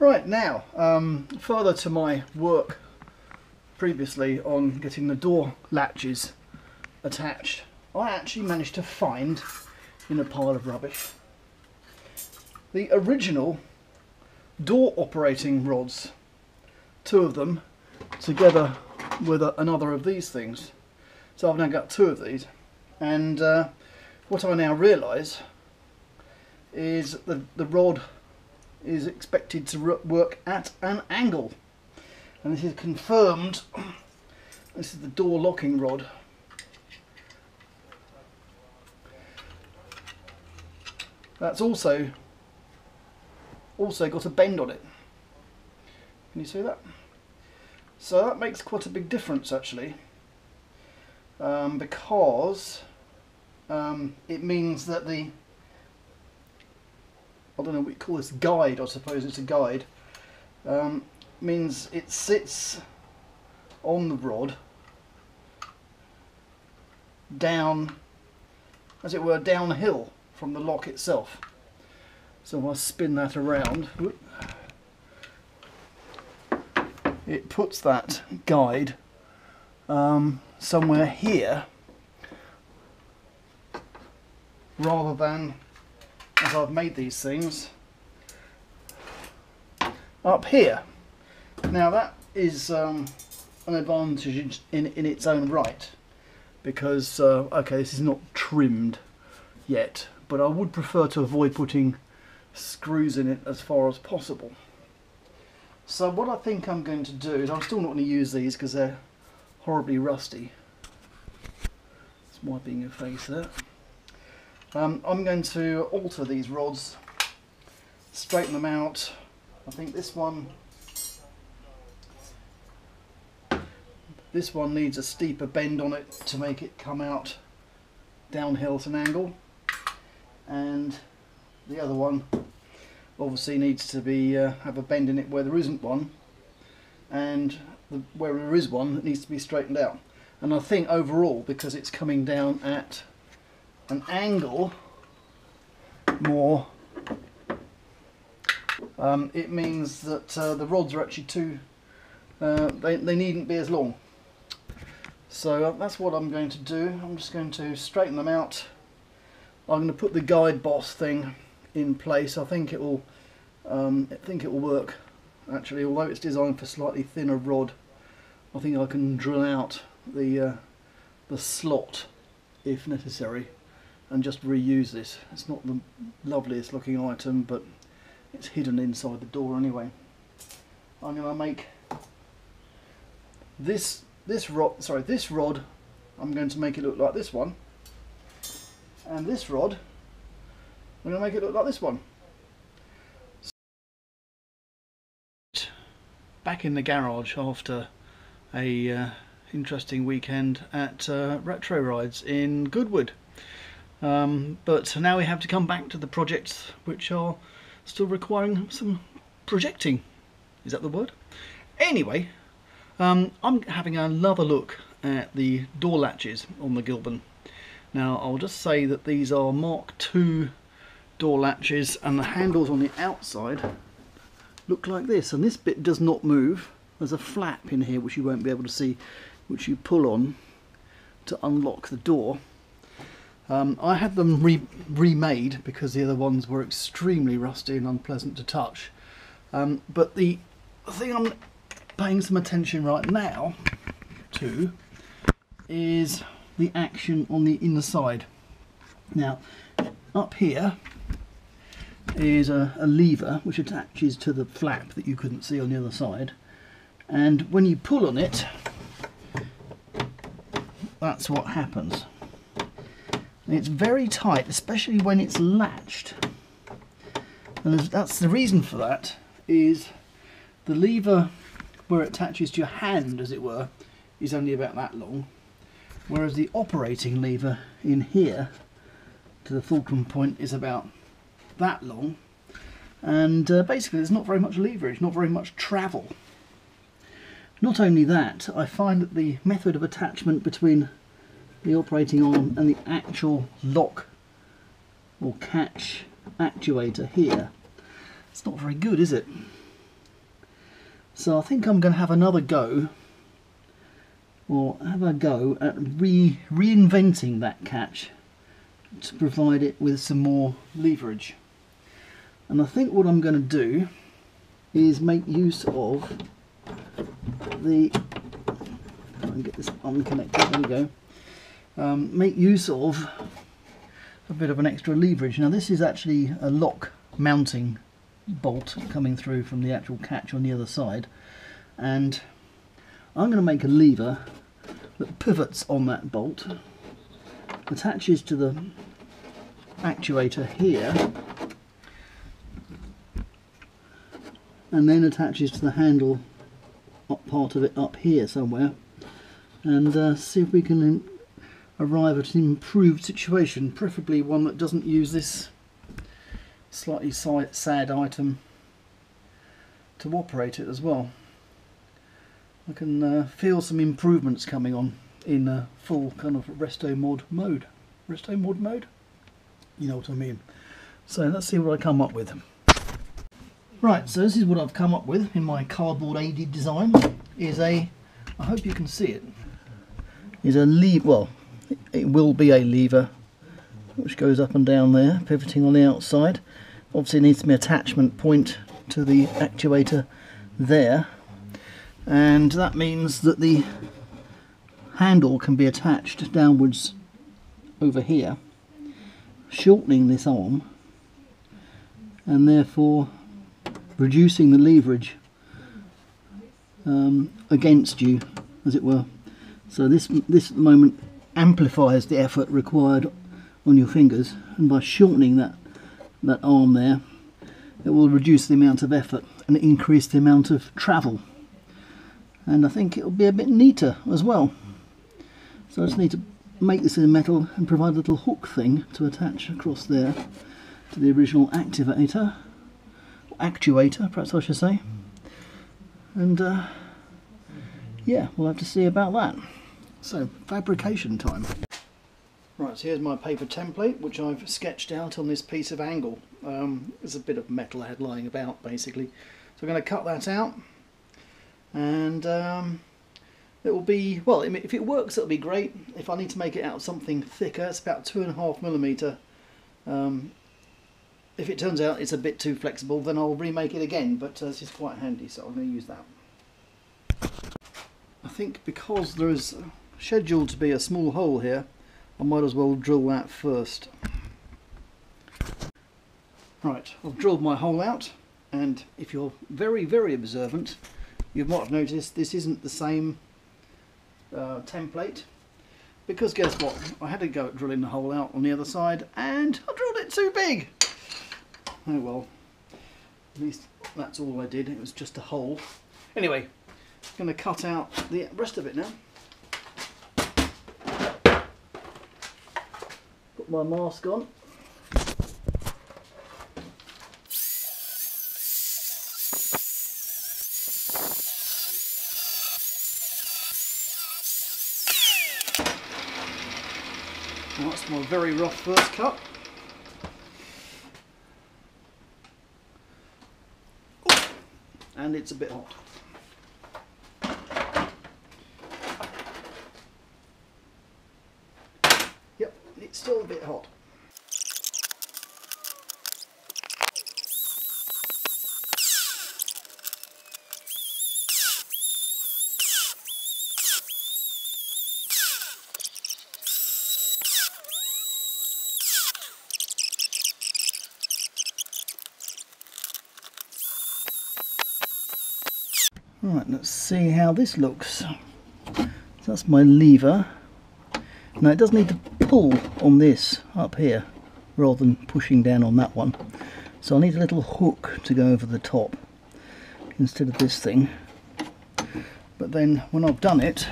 Right, now, further to my work previously on getting the door latches attached, I actually managed to find, in a pile of rubbish, the original door operating rods. Two of them, together with another of these things. So I've now got two of these, and what I now realise is that the rod is expected to work at an angle, and this is confirmed. This is the door locking rod. That's also got a bend on it. Can you see that? So that makes quite a big difference actually, because it means that the, I don't know what you call this, guide, I suppose it's a guide, means it sits on the rod down, as it were, downhill from the lock itself. So if I spin that around, whoop, it puts that guide somewhere here, rather than, as I've made these things, up here. Now that is an advantage in its own right, because okay, this is not trimmed yet, but I would prefer to avoid putting screws in it as far as possible. So what I think I'm going to do is, I'm still not going to use these because they're horribly rusty. It's wiping your face there. I'm going to alter these rods, straighten them out. I think this one needs a steeper bend on it to make it come out downhill at an angle, and the other one obviously needs to be have a bend in it where there isn't one, and where there is one, it needs to be straightened out. And I think overall, because it's coming down at an angle more, it means that the rods are actually too, they needn't be as long. So that's what I'm going to do. I'm just going to straighten them out. I'm going to put the guide boss thing in place. I think it will work actually, although it's designed for slightly thinner rod. I think I can drill out the slot if necessary and just reuse this. It's not the loveliest looking item, but it's hidden inside the door anyway. I'm going to make this rod, I'm going to make it look like this one, and this rod I'm going to make it look like this one. Back in the garage after a interesting weekend at Retro Rides in Goodwood. But now we have to come back to the projects which are still requiring some projecting. Is that the word? Anyway, I'm having another look at the door latches on the Gilbern. Now I'll just say that these are Mark II door latches, and the handles on the outside look like this, and this bit does not move. There's a flap in here which you won't be able to see, which you pull on to unlock the door. I had them remade because the other ones were extremely rusty and unpleasant to touch. But the thing I'm paying some attention right now to is the action on the inside. Now, up here is a lever which attaches to the flap that you couldn't see on the other side, and when you pull on it, that's what happens. It's very tight, especially when it's latched, and that's the reason for that is the lever where it attaches to your hand, as it were, is only about that long, whereas the operating lever in here to the fulcrum point is about that long, and basically there's not very much leverage, not very much travel. Not only that, I find that the method of attachment between the operating arm and the actual lock or catch actuator here, it's not very good, is it? So I think I'm going to have another go, or have a go at reinventing that catch to provide it with some more leverage. And I think what I'm going to do is make use of the, try and get this unconnected, there we go, make use of a bit of an extra leverage. Now this is actually a lock mounting bolt coming through from the actual catch on the other side, and I'm going to make a lever that pivots on that bolt, attaches to the actuator here, and then attaches to the handle part of it up here somewhere, and see if we can arrive at an improved situation, preferably one that doesn't use this slightly sad item to operate it as well. I can feel some improvements coming on in full kind of resto mod mode. Resto mod mode? You know what I mean. So let's see what I come up with. Right, so this is what I've come up with in my cardboard aided design. Is a, I hope you can see it, is a lever, well, it will be a lever which goes up and down there, pivoting on the outside. Obviously it needs to be an attachment point to the actuator there, and that means that the handle can be attached downwards over here, shortening this arm and therefore reducing the leverage against you, as it were. So this at the moment amplifies the effort required on your fingers, and by shortening that arm there, it will reduce the amount of effort and increase the amount of travel, and I think it will be a bit neater as well. So I just need to make this in metal and provide a little hook thing to attach across there to the original actuator, perhaps I should say, and yeah, we'll have to see about that. So, fabrication time. Right, so here's my paper template which I've sketched out on this piece of angle. There's a bit of metal I had lying about basically, so I'm going to cut that out, and it will be, well, if it works it'll be great. If I need to make it out of something thicker, it's about 2.5mm. If it turns out it's a bit too flexible, then I'll remake it again, but this is quite handy, so I'm going to use that. I think because there is scheduled to be a small hole here, I might as well drill that first. Right, I've drilled my hole out, and if you're very, very observant, you might have noticed this isn't the same template, because guess what, I had to go at drilling the hole out on the other side and I drilled it too big. Oh well, at least that's all I did, it was just a hole. Anyway, I'm going to cut out the rest of it now. Put my mask on. Well, that's my very rough first cut. Ooh, and it's a bit hot. Yep, it's still a bit hot. Right, let's see how this looks. So that's my lever. Now it does need to pull on this up here rather than pushing down on that one. So I need a little hook to go over the top instead of this thing. But then when I've done it,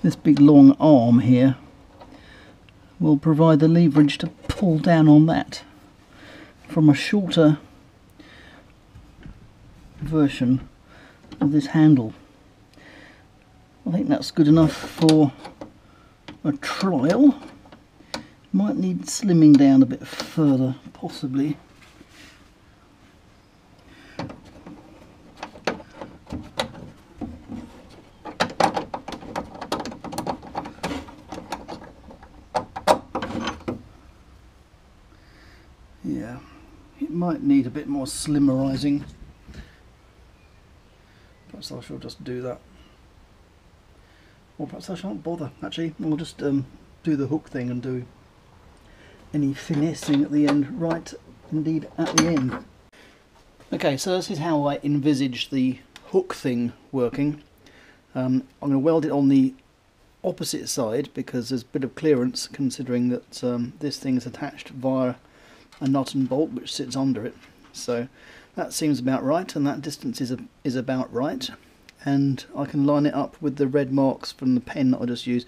this big long arm here will provide the leverage to pull down on that from a shorter version of this handle. I think that's good enough for a trial. Might need slimming down a bit further, possibly. might need a bit more slimmerising. Perhaps I shall just do that. Or perhaps I shan't bother, actually. I'll just do the hook thing and do any finessing at the end, right indeed at the end. Okay, so this is how I envisage the hook thing working. I'm going to weld it on the opposite side because there's a bit of clearance, considering that this thing is attached via a nut and bolt which sits under it. So that seems about right, and that distance is about right. And I can line it up with the red marks from the pen that I just used.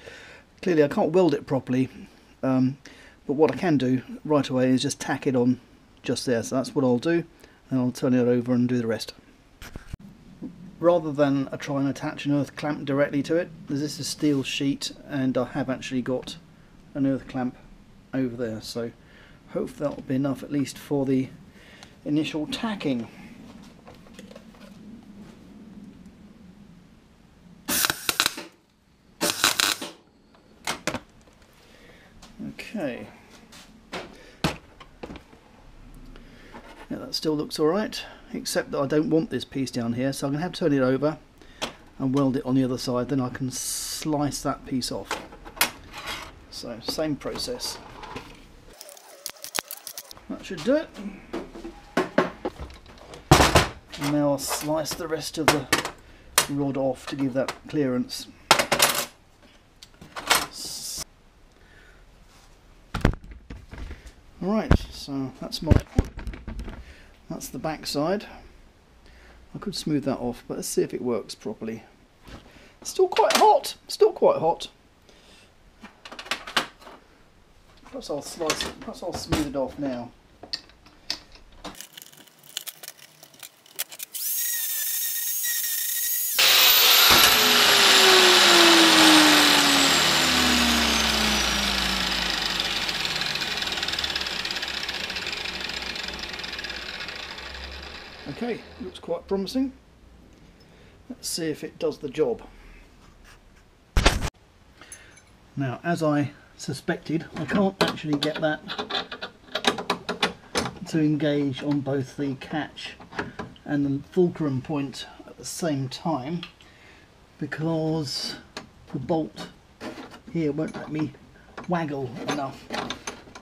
Clearly I can't weld it properly, but what I can do right away is just tack it on just there. So that's what I'll do, and I'll turn it over and do the rest. Rather than try and attach an earth clamp directly to it, this is a steel sheet and I have actually got an earth clamp over there, so hopefully that will be enough at least for the initial tacking. Okay. Yeah, that still looks alright, except that I don't want this piece down here, so I'm going to have to turn it over and weld it on the other side, then I can slice that piece off. So, same process. That should do it. And now I'll slice the rest of the rod off to give that clearance. Alright, so that's the back side. I could smooth that off, but let's see if it works properly. Still quite hot, still quite hot. Perhaps I'll slice it, perhaps I'll smooth it off now. Okay, looks quite promising. Let's see if it does the job. Now, as I suspected, I can't actually get that to engage on both the catch and the fulcrum point at the same time, because the bolt here won't let me waggle enough.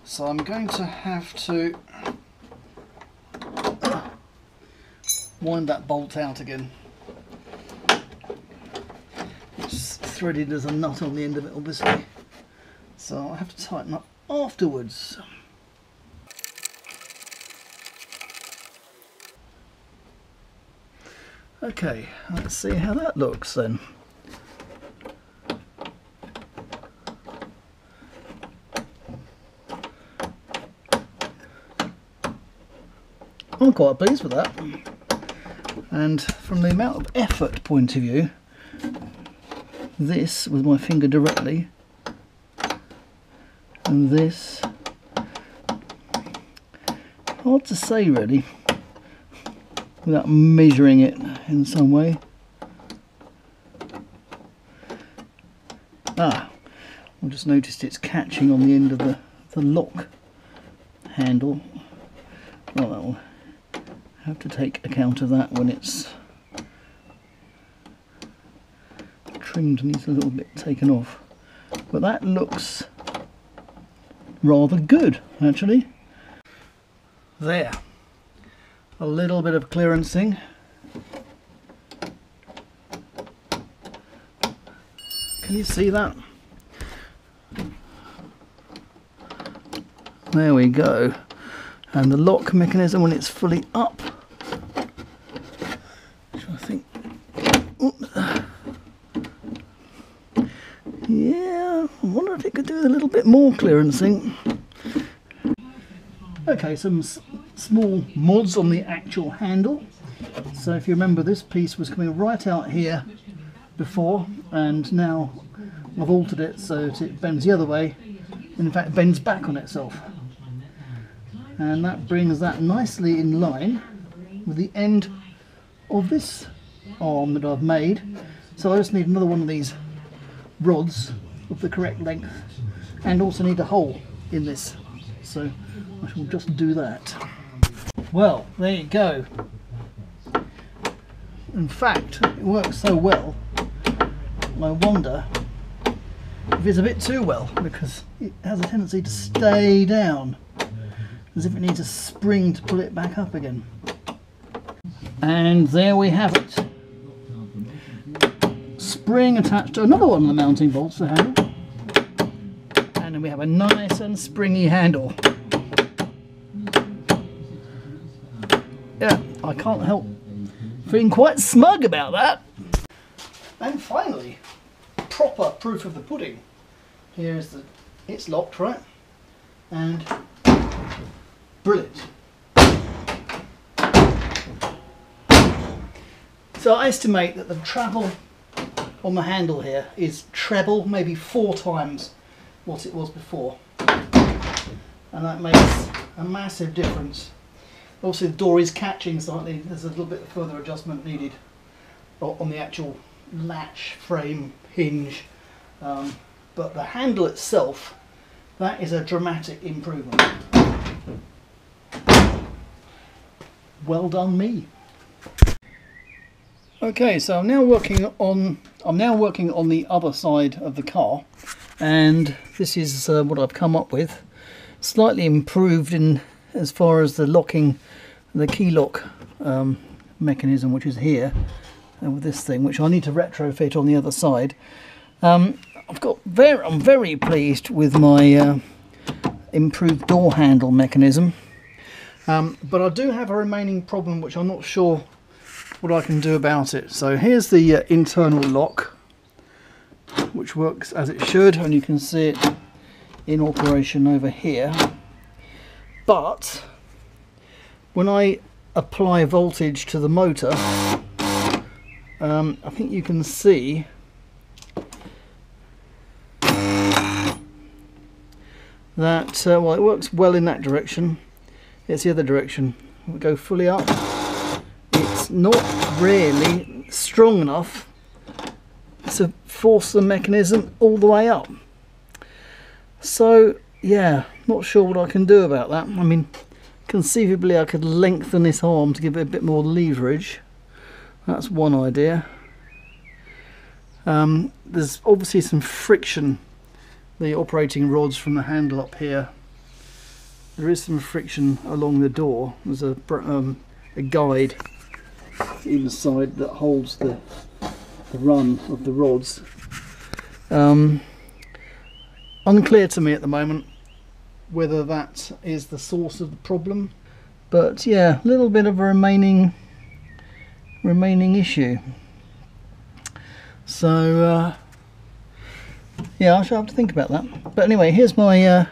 So I'm going to have to wind that bolt out again. It's threaded as a nut on the end of it, obviously, so I'll have to tighten up afterwards. Okay, let's see how that looks then. I'm quite pleased with that. And from the amount of effort point of view, this with my finger directly, and this, hard to say really, without measuring it in some way. I've just noticed it's catching on the end of the lock handle. Well, that will have to take account of that when it's trimmed, needs a little bit taken off. But that looks rather good, actually. There, a little bit of clearancing. Can you see that? There we go. And the lock mechanism, when it's fully up, which I think, yeah, I wonder if it could do a little bit more clearancing. Okay, some small mods on the actual handle. So if you remember, this piece was coming right out here before, and now I've altered it so that it bends the other way, and in fact bends back on itself. And that brings that nicely in line with the end of this arm that I've made. So I just need another one of these rods of the correct length, and also need a hole in this. So I shall just do that. Well, there you go. In fact, it works so well, I wonder if it's a bit too well, because it has a tendency to stay down, as if it needs a spring to pull it back up again. And there we have it. Spring attached to another one of the mounting bolts, the handle. And then we have a nice and springy handle. Yeah, I can't help feeling quite smug about that. And finally, proper proof of the pudding. Here is the, it's locked, right? And brilliant. So I estimate that the travel on the handle here is treble, maybe 4 times what it was before. And that makes a massive difference. Also, the door is catching slightly. There's a little bit further adjustment needed on the actual latch frame hinge, but the handle itself, that is a dramatic improvement. Well done me. Okay, so I'm now working on the other side of the car, and this is what I've come up with. Slightly improved in as far as the locking, the key lock mechanism, which is here with this thing, which I need to retrofit on the other side. I'm very pleased with my improved door handle mechanism, but I do have a remaining problem which I'm not sure what I can do about it. So here's the internal lock, which works as it should, and you can see it in operation over here. But when I apply voltage to the motor, I think you can see that well, it works well in that direction. It's the other direction. We go fully up. It's not really strong enough to force the mechanism all the way up. So yeah, not sure what I can do about that. I mean, conceivably I could lengthen this arm to give it a bit more leverage. That's one idea. There's obviously some friction. The operating rods from the handle up here, there is some friction along the door. There's a guide inside that holds the run of the rods. Unclear to me at the moment whether that is the source of the problem, but yeah, a little bit of a remaining issue. So yeah, I shall have to think about that. But anyway, here's my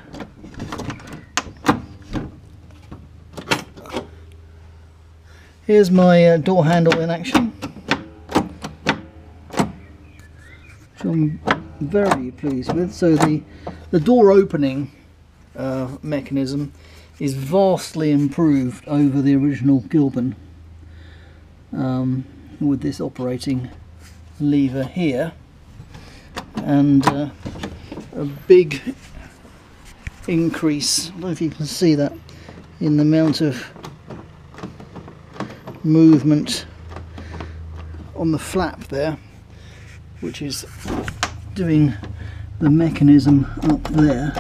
door handle in action, which I'm very pleased with. So the door opening mechanism is vastly improved over the original Gilbern, with this operating lever here, and a big increase, I don't know if you can see that, in the amount of movement on the flap there, which is doing the mechanism up there.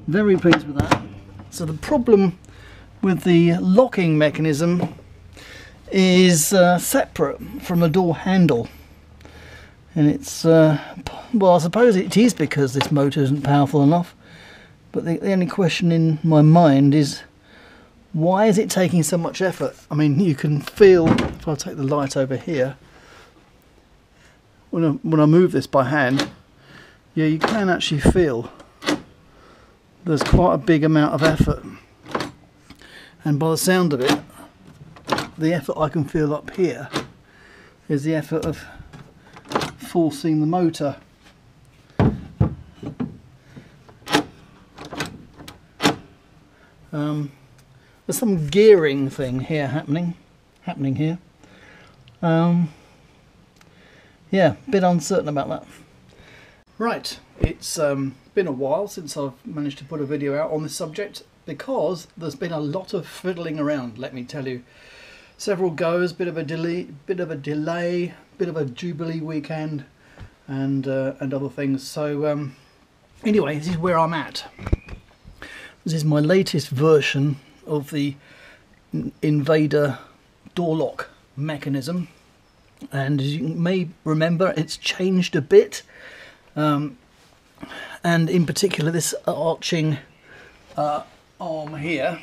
Very pleased with that. So the problem with the locking mechanism is separate from the door handle, and it's well, I suppose it is because this motor isn't powerful enough, but the only question in my mind is, why is it taking so much effort? I mean, you can feel, if I take the light over here, when I move this by hand, yeah, you can actually feel there's quite a big amount of effort, and by the sound of it, the effort I can feel up here is the effort of forcing the motor. There's some gearing thing here happening here. Yeah, a bit uncertain about that. Right, it's been a while since I've managed to put a video out on this subject, because there's been a lot of fiddling around, let me tell you. Several goes, bit of a delay, bit of a Jubilee weekend, and other things. So anyway, this is where I'm at. This is my latest version of the Invader door lock mechanism, and as you may remember, it's changed a bit, and in particular this arching arm here.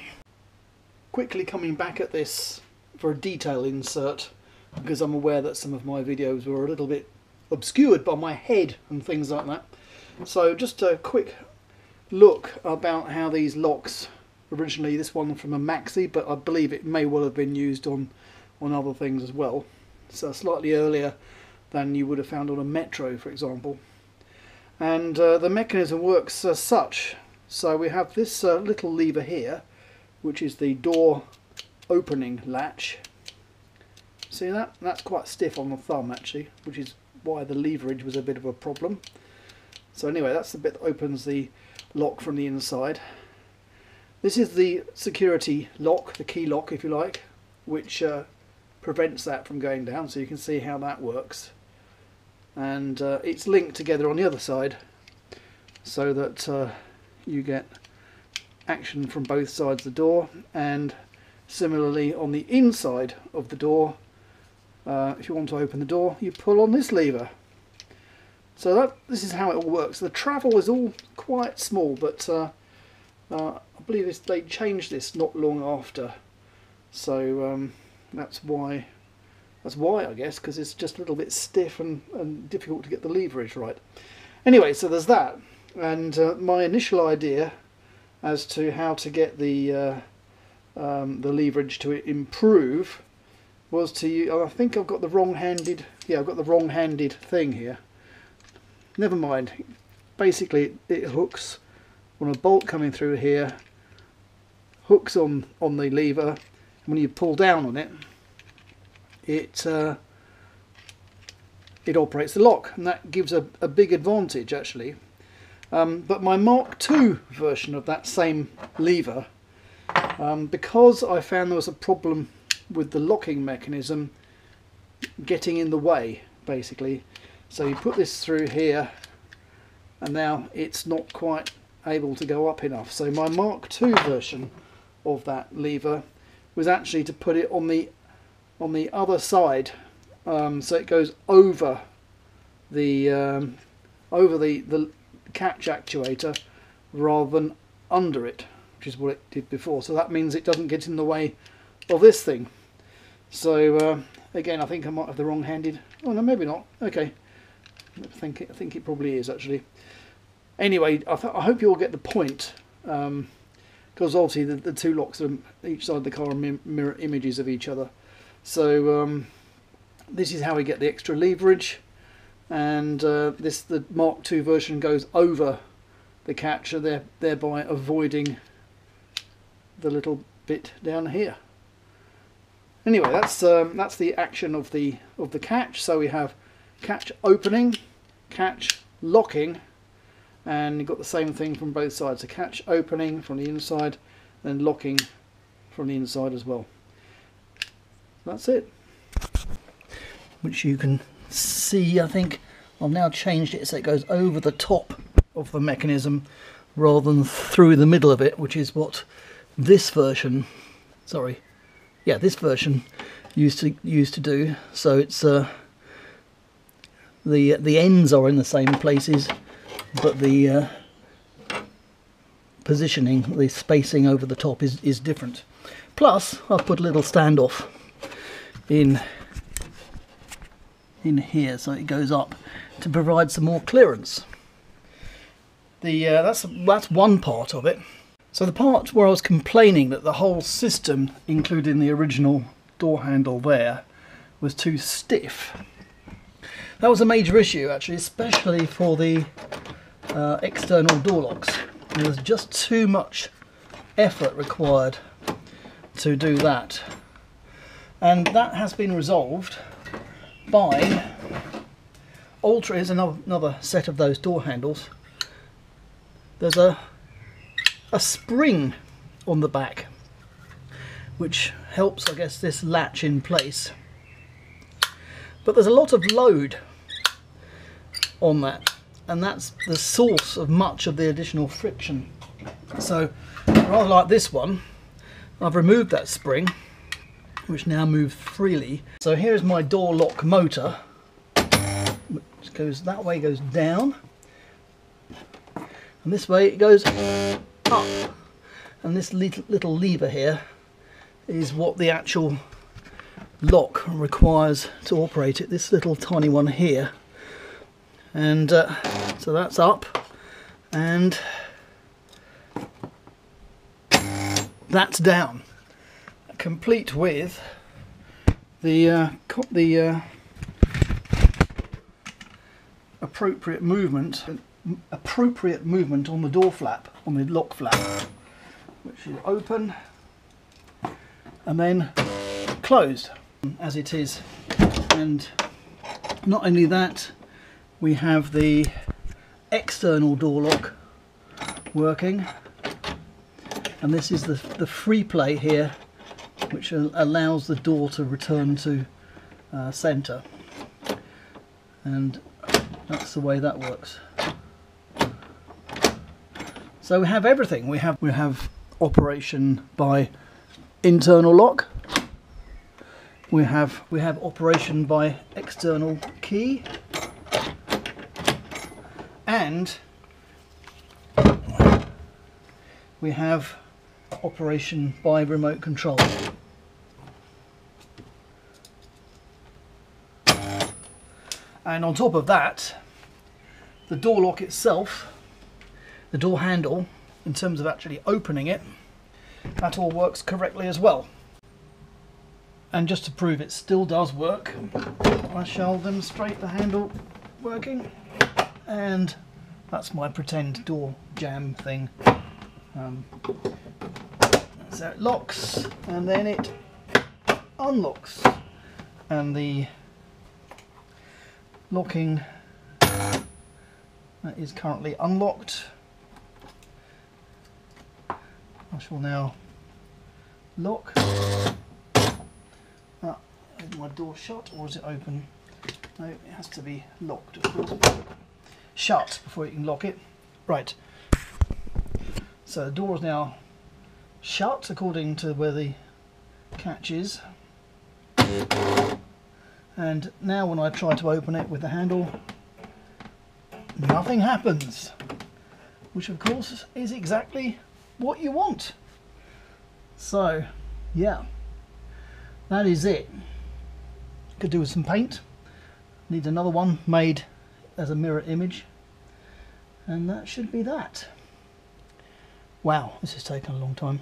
Quickly coming back at this for a detail insert, because I'm aware that some of my videos were a little bit obscured by my head and things like that. So just a quick look about how these locks, originally this one from a Maxi, but I believe it may well have been used on other things as well, so slightly earlier than you would have found on a Metro, for example. And the mechanism works as such. So we have this little lever here, which is the door opening latch. See that? That's quite stiff on the thumb actually, which is why the leverage was a bit of a problem. So anyway, that's the bit that opens the lock from the inside. This is the security lock, the key lock if you like, which prevents that from going down, so you can see how that works. And it's linked together on the other side so that you get action from both sides of the door, and similarly on the inside of the door, if you want to open the door, you pull on this lever. So this is how it all works. The travel is all quite small, but I believe they changed this not long after, so that's why I guess, because it's just a little bit stiff and difficult to get the leverage right. Anyway, so there's that, and my initial idea as to how to get the leverage to improve was to use, I think I've got the wrong-handed, yeah, I've got the wrong-handed thing here. Never mind. Basically, it hooks on a bolt coming through here, hooks on the lever, and when you pull down on it, it operates the lock, and that gives a big advantage actually. But my Mark II version of that same lever, because I found there was a problem with the locking mechanism getting in the way basically. So you put this through here, and now it's not quite able to go up enough. So my Mark II version of that lever was actually to put it on the other side, so it goes over the catch actuator rather than under it, which is what it did before. So that means it doesn't get in the way of this thing. So again, I think I might have the wrong-handed. Oh no, maybe not. Okay. I think it probably is actually. Anyway, I hope you all get the point, because obviously the two locks are each side of the car are mirror images of each other. So this is how we get the extra leverage, and the Mark II version goes over the catcher, thereby avoiding the little bit down here. Anyway, that's the action of the catch. So we have catch opening, catch locking, and you've got the same thing from both sides. So catch opening from the inside and locking from the inside as well. That's it. Which you can see, I think I've now changed it so it goes over the top of the mechanism rather than through the middle of it, which is what this version, this version used to do. So it's the ends are in the same places, but the positioning, the spacing over the top is different. Plus, I've put a little standoff in here so it goes up to provide some more clearance. That's one part of it. So the part where I was complaining that the whole system, including the original door handle there, was too stiff, that was a major issue actually, especially for the external door locks. There was just too much effort required to do that, and that has been resolved by here's another set of those door handles. There's a spring on the back, which helps, I guess, this latch in place. But there's a lot of load on that, and that's the source of much of the additional friction. So rather like this one, I've removed that spring, which now moves freely. So here's my door lock motor, which goes that way, goes down, and this way it goes up. And this little lever here is what the actual lock requires to operate it, this little tiny one here. And so that's up, and that's down, complete with the appropriate movement on the door flap, on the lock flap, which is open and then closed as it is. And not only that, we have the external door lock working, and this is the free play here, which allows the door to return to center, and that's the way that works. So we have everything. We have operation by internal lock. We have operation by external key, and we have operation by remote control. And on top of that, the door lock itself, the door handle, in terms of actually opening it, that all works correctly as well. And just to prove it still does work, I shall demonstrate the handle working, and that's my pretend door jam thing. So it locks and then it unlocks, and the locking that is currently unlocked. I shall now lock. Is my door shut or is it open? No, it has to be locked, of course. Shut before you can lock it. Right. So the door is now shut according to where the catch is. And now when I try to open it with the handle, nothing happens. Which of course is exactly what you want. So, yeah. That is it. Could do with some paint. Need another one made as a mirror image. And that should be that. Wow, this has taken a long time.